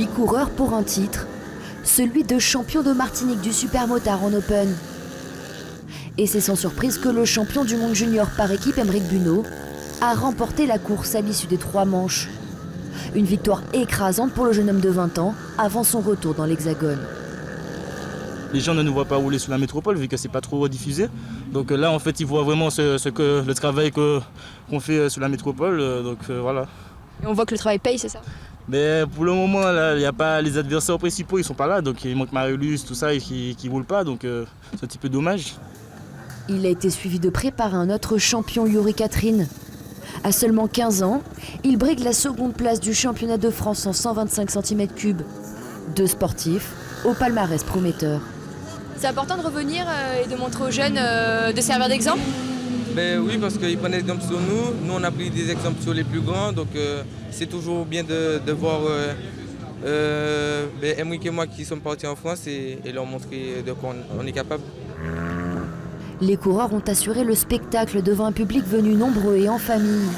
8 coureurs pour un titre, celui de champion de Martinique du Supermotard en Open. Et c'est sans surprise que le champion du monde junior par équipe, Aymeric Buneau, a remporté la course à l'issue des 3 manches. Une victoire écrasante pour le jeune homme de 20 ans avant son retour dans l'Hexagone. Les gens ne nous voient pas rouler sur la métropole vu que c'est pas trop rediffusé. Donc là, en fait, ils voient vraiment le travail qu'on fait sur la métropole. Voilà. Et on voit que le travail paye, c'est ça? Mais pour le moment, là, il y a pas les adversaires principaux, ils sont pas là. Donc il manque Marius, tout ça, et qui roulent pas. Donc c'est un petit peu dommage. Il a été suivi de près par un autre champion, Yuri Catherine. À seulement 15 ans, il brigue la seconde place du championnat de France en 125 cm3. 2 sportifs au palmarès prometteur. C'est important de revenir et de montrer aux jeunes, de servir d'exemple? Oui, parce qu'ils prennent exemple sur nous. Nous, on a pris des exemples sur les plus grands. Donc c'est toujours bien de voir Aymeric et moi qui sommes partis en France et leur montrer de quoi on est capable. Les coureurs ont assuré le spectacle devant un public venu nombreux et en famille.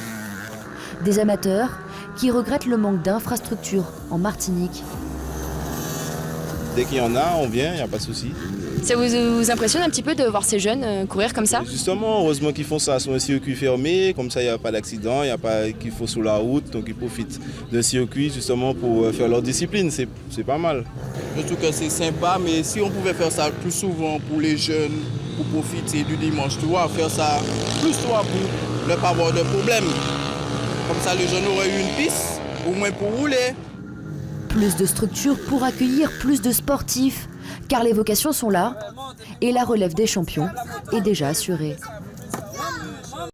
Des amateurs qui regrettent le manque d'infrastructures en Martinique. Dès qu'il y en a, on vient, il n'y a pas de souci. Ça vous impressionne un petit peu de voir ces jeunes courir comme ça? Justement, heureusement qu'ils font ça sur un circuit fermé, comme ça il n'y a pas d'accident, il n'y a pas qu'il faut sur la route, donc ils profitent d'un circuit justement pour faire leur discipline, c'est pas mal. Je trouve que c'est sympa, mais si on pouvait faire ça plus souvent pour les jeunes, pour profiter du dimanche, tu vois, faire ça plus souvent pour ne pas avoir de problème. Comme ça les jeunes auraient eu une piste, au moins pour rouler. Plus de structures pour accueillir plus de sportifs, car les vocations sont là et la relève des champions est déjà assurée.